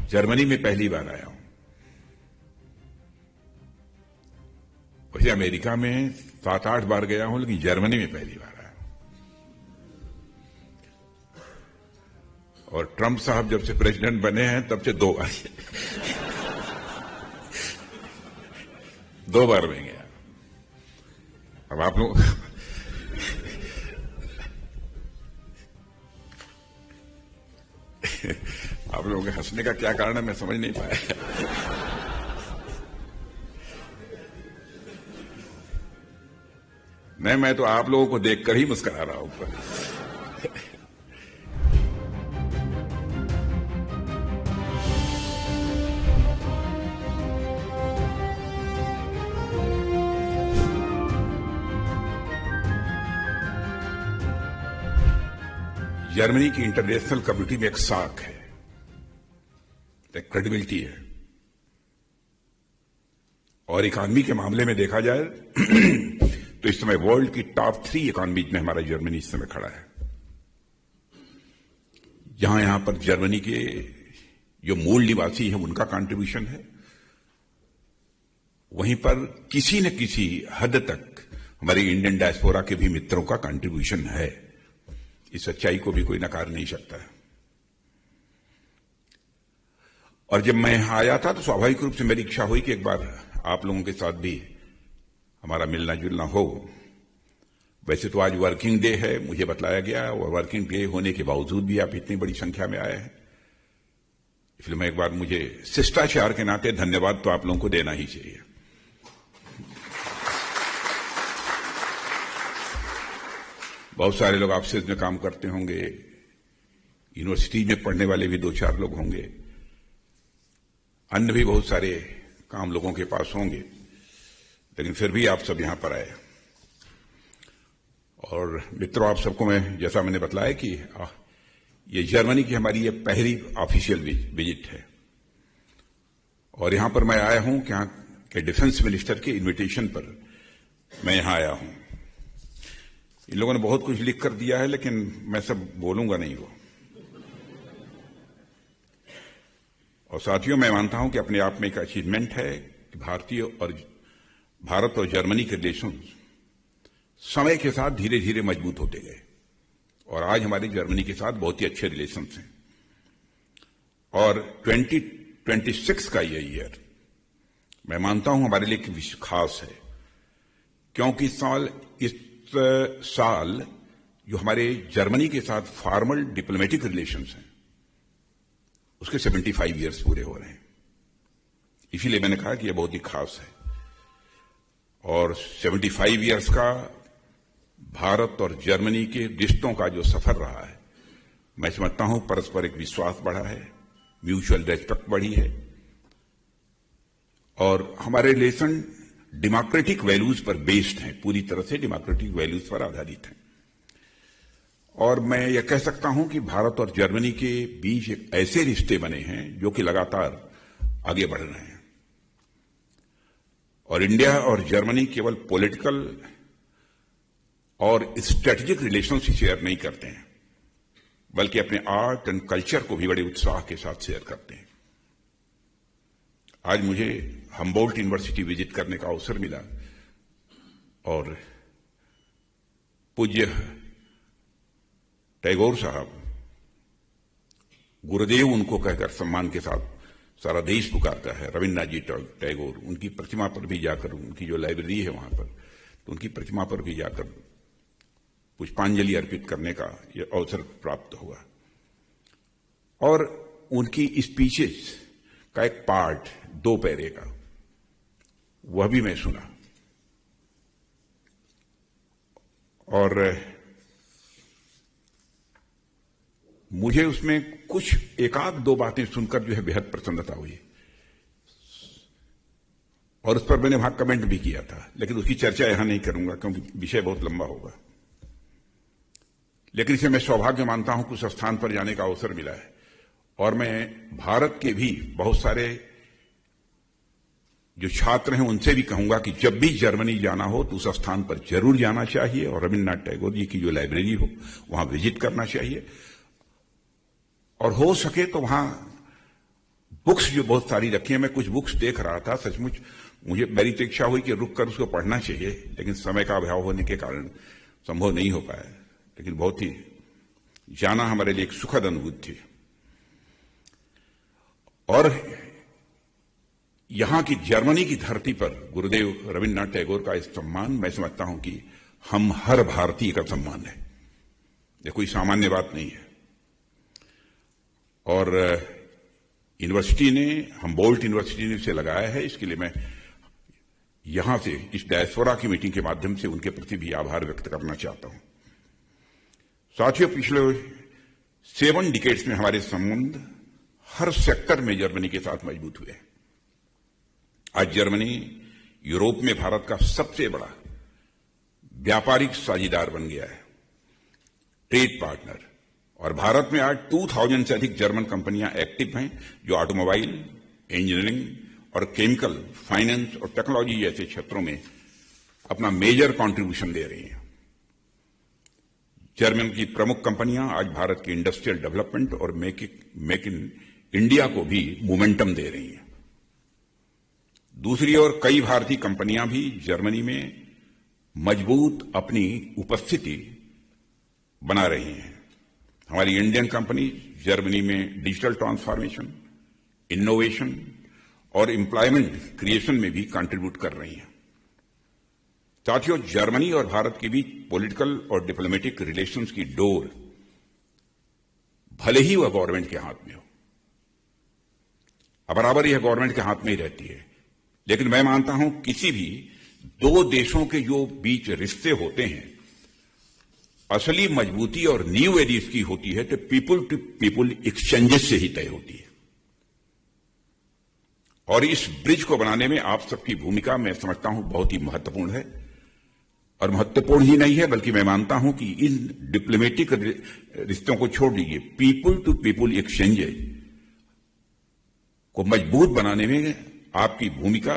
Germany में पहली बार आया हूं। वैसे अमेरिका में 7-8 बार गया हूं, लेकिन जर्मनी में पहली बार आया हूं। और ट्रंप साहब जब से प्रेसिडेंट बने हैं तब से 2 बार 2 बार में गया। अब आप लोग आप लोगों के हंसने का क्या कारण है मैं समझ नहीं पाया। नहीं, मैं तो आप लोगों को देखकर ही मुस्कुरा रहा हूं। जर्मनी की इंटरनेशनल कम्युनिटी में एक साख है, एक क्रेडिबिलिटी है, और इकॉनमी के मामले में देखा जाए तो इस समय वर्ल्ड की टॉप 3 इकॉनमीज में हमारा जर्मनी इस समय खड़ा है। यहां पर जर्मनी के जो मूल निवासी हैं उनका कंट्रीब्यूशन है, वहीं पर किसी न किसी हद तक हमारे इंडियन डायस्पोरा के भी मित्रों का कंट्रीब्यूशन है। इस सच्चाई को भी कोई नकार नहीं सकता है। और जब मैं यहां आया था तो स्वाभाविक रूप से मेरी इच्छा हुई कि एक बार आप लोगों के साथ भी हमारा मिलना जुलना हो। वैसे तो आज वर्किंग डे है, मुझे बतलाया गया, और वर्किंग डे होने के बावजूद भी आप इतनी बड़ी संख्या में आए हैं, इसलिए मैं एक बार मुझे शिष्टाचार के नाते धन्यवाद तो आप लोगों को देना ही चाहिए। बहुत सारे लोग ऑफिस में काम करते होंगे, यूनिवर्सिटी में पढ़ने वाले भी 2-4 लोग होंगे, अन्य भी बहुत सारे काम लोगों के पास होंगे, लेकिन फिर भी आप सब यहां पर आए। और मित्रों, आप सबको मैं जैसा मैंने बतलाया कि ये जर्मनी की हमारी ये पहली ऑफिशियल विजिट है, और यहां पर मैं आया हूं कि यहां के डिफेंस मिनिस्टर के इन्विटेशन पर मैं यहां आया हूं। इन लोगों ने बहुत कुछ लिख कर दिया है, लेकिन मैं सब बोलूंगा नहीं वो। और साथियों, मैं मानता हूं कि अपने आप में एक अचीवमेंट है कि भारत और जर्मनी के रिलेशन समय के साथ धीरे धीरे मजबूत होते गए, और आज हमारे जर्मनी के साथ बहुत ही अच्छे रिलेशंस हैं। और 2026 का ये ईयर मैं मानता हूं हमारे लिए खास है, क्योंकि इस साल जो हमारे जर्मनी के साथ फॉर्मल डिप्लोमेटिक रिलेशंस हैं उसके 75 ईयर्स पूरे हो रहे हैं। इसीलिए मैंने कहा कि यह बहुत ही खास है। और 75 ईयर्स का भारत और जर्मनी के रिश्तों का जो सफर रहा है, मैं समझता हूं परस्पर एक विश्वास बढ़ा है, म्यूचुअल रेस्पेक्ट बढ़ी है, और हमारे रिलेशन डेमोक्रेटिक वैल्यूज पर बेस्ड हैं, पूरी तरह से डेमोक्रेटिक वैल्यूज पर आधारित हैं। और मैं यह कह सकता हूं कि भारत और जर्मनी के बीच एक ऐसे रिश्ते बने हैं जो कि लगातार आगे बढ़ रहे हैं। और इंडिया और जर्मनी केवल पॉलिटिकल और स्ट्रेटेजिक रिलेशन से शेयर नहीं करते हैं, बल्कि अपने आर्ट एंड कल्चर को भी बड़े उत्साह के साथ शेयर करते हैं। आज मुझे हम्बोल्ट यूनिवर्सिटी विजिट करने का अवसर मिला, और पूज्य टैगोर साहब, गुरुदेव उनको कहकर सम्मान के साथ सारा देश पुकारता है, रविन्द्रनाथ जी टैगोर, उनकी प्रतिमा पर भी जाकर, उनकी जो लाइब्रेरी है वहां पर, तो उनकी प्रतिमा पर भी जाकर पुष्पांजलि अर्पित करने का यह अवसर प्राप्त हुआ। और उनकी स्पीचेस का एक पार्ट 2 पैरे का, वह भी मैं सुना, और मुझे उसमें कुछ 1-2 बातें सुनकर जो है बेहद प्रसन्नता हुई, और उस पर मैंने वहां कमेंट भी किया था, लेकिन उसकी चर्चा यहां नहीं करूंगा क्योंकि विषय बहुत लंबा होगा। लेकिन इसे मैं सौभाग्य मानता हूं कि उस स्थान पर जाने का अवसर मिला है, और मैं भारत के भी बहुत सारे जो छात्र हैं उनसे भी कहूंगा कि जब भी जर्मनी जाना हो तो उस स्थान पर जरूर जाना चाहिए, और रविन्द्रनाथ टैगोर जी की जो लाइब्रेरी हो वहां विजिट करना चाहिए, और हो सके तो वहां बुक्स जो बहुत सारी रखी हैं, मैं कुछ बुक्स देख रहा था, सचमुच मुझे मेरी तो इच्छा हुई कि रुक कर उसको पढ़ना चाहिए, लेकिन समय का अभाव होने के कारण संभव नहीं हो पाया। लेकिन बहुत ही जाना हमारे लिए एक सुखद अनुभूति थी। और यहां की जर्मनी की धरती पर गुरुदेव रविन्द्रनाथ टैगोर का इस सम्मान मैं समझता हूं कि हम हर भारतीय का सम्मान है, ये कोई सामान्य बात नहीं है। और यूनिवर्सिटी ने, हमबोल्ट यूनिवर्सिटी ने इसे लगाया है, इसके लिए मैं यहां से इस डायस्पोरा की मीटिंग के माध्यम से उनके प्रति भी आभार व्यक्त करना चाहता हूं। साथियों, पिछले 7 डिकेड्स में हमारे संबंध हर सेक्टर में जर्मनी के साथ मजबूत हुए। आज जर्मनी यूरोप में भारत का सबसे बड़ा व्यापारिक साझेदार बन गया है, ट्रेड पार्टनर। और भारत में आज 2000 से अधिक जर्मन कंपनियां एक्टिव हैं, जो ऑटोमोबाइल, इंजीनियरिंग और केमिकल, फाइनेंस और टेक्नोलॉजी जैसे क्षेत्रों में अपना मेजर कंट्रीब्यूशन दे रही हैं। जर्मन की प्रमुख कंपनियां आज भारत की इंडस्ट्रियल डेवलपमेंट और मेक इन इंडिया को भी मोमेंटम दे रही हैं। दूसरी ओर कई भारतीय कंपनियां भी जर्मनी में मजबूत अपनी उपस्थिति बना रही हैं। हमारी इंडियन कंपनी जर्मनी में डिजिटल ट्रांसफॉर्मेशन, इनोवेशन और एम्प्लॉयमेंट क्रिएशन में भी कंट्रीब्यूट कर रही हैं। साथियों, जर्मनी और भारत के बीच पॉलिटिकल और डिप्लोमेटिक रिलेशंस की डोर भले ही वह गवर्नमेंट के हाथ में हो, बराबर यह गवर्नमेंट के हाथ में ही रहती है, लेकिन मैं मानता हूं किसी भी 2 देशों के जो बीच रिश्ते होते हैं, असली मजबूती और नींव यदि इसकी होती है तो पीपुल टू पीपुल एक्सचेंजेस से ही तय होती है। और इस ब्रिज को बनाने में आप सबकी भूमिका मैं समझता हूं बहुत ही महत्वपूर्ण है। और महत्वपूर्ण ही नहीं है, बल्कि मैं मानता हूं कि इन डिप्लोमेटिक रिश्तों को छोड़ दीजिए, पीपुल टू पीपुल एक्सचेंजेस को मजबूत बनाने में आपकी भूमिका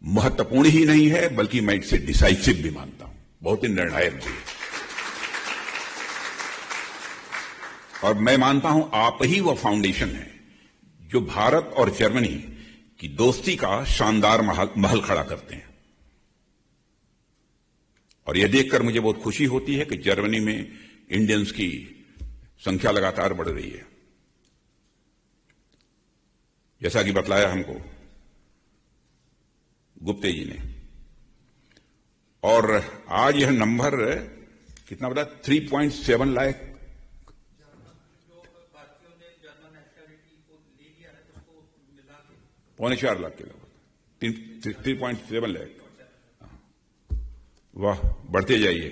महत्वपूर्ण ही नहीं है, बल्कि मैं इसे डिसाइसिव भी मानता हूं, बहुत ही निर्णायक भी है। और मैं मानता हूं आप ही वह फाउंडेशन है जो भारत और जर्मनी की दोस्ती का शानदार महल खड़ा करते हैं। और यह देखकर मुझे बहुत खुशी होती है कि जर्मनी में इंडियंस की संख्या लगातार बढ़ रही है। जैसा कि बतलाया हमको गुप्ते जी ने, और आज यह नंबर कितना बड़ा, 3.7 लाख 4.25 लाख के लगभग 3.7 लाख। वाह, बढ़ते जाइए।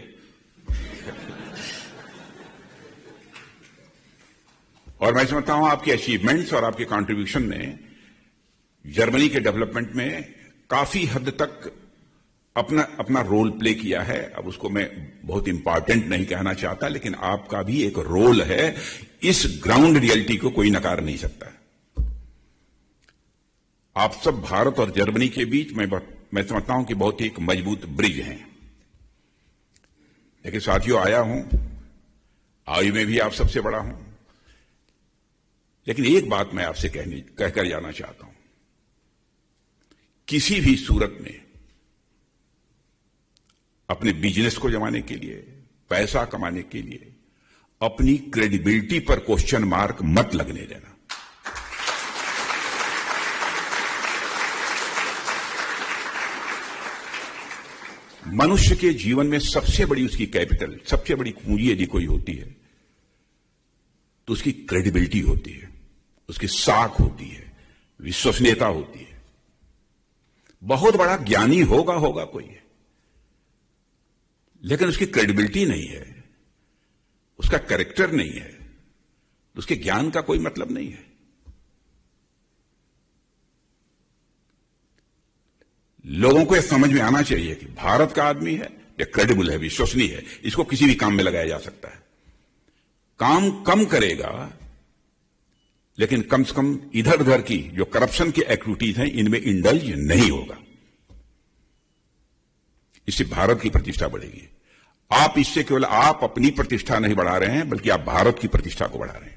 और मैं समझता हूं आपके अचीवमेंट्स और आपके कंट्रीब्यूशन ने जर्मनी के डेवलपमेंट में काफी हद तक अपना रोल प्ले किया है। अब उसको मैं बहुत इंपॉर्टेंट नहीं कहना चाहता, लेकिन आपका भी एक रोल है, इस ग्राउंड रियलिटी को कोई नकार नहीं सकता। आप सब भारत और जर्मनी के बीच मैं समझता हूं कि बहुत ही एक मजबूत ब्रिज हैं। लेकिन साथियों, आया हूं, आयु में भी आप सबसे बड़ा हूं, लेकिन एक बात मैं आपसे कहकर जाना चाहता हूं, किसी भी सूरत में अपने बिजनेस को जमाने के लिए, पैसा कमाने के लिए अपनी क्रेडिबिलिटी पर क्वेश्चन मार्क मत लगने देना। मनुष्य के जीवन में सबसे बड़ी उसकी कैपिटल, सबसे बड़ी पूंजी यदि कोई होती है तो उसकी क्रेडिबिलिटी होती है, उसकी साख होती है, विश्वसनीयता होती है। बहुत बड़ा ज्ञानी होगा कोई, लेकिन उसकी क्रेडिबिलिटी नहीं है, उसका कैरेक्टर नहीं है, उसके ज्ञान का कोई मतलब नहीं है। लोगों को यह समझ में आना चाहिए कि भारत का आदमी है, यह क्रेडिबल है, विश्वसनीय है, इसको किसी भी काम में लगाया जा सकता है। काम कम करेगा, लेकिन कम से कम इधर उधर की जो करप्शन की एक्टिविटीज हैं इनमें इंडल्ज नहीं होगा। इससे भारत की प्रतिष्ठा बढ़ेगी। आप इससे केवल आप अपनी प्रतिष्ठा नहीं बढ़ा रहे हैं, बल्कि आप भारत की प्रतिष्ठा को बढ़ा रहे हैं।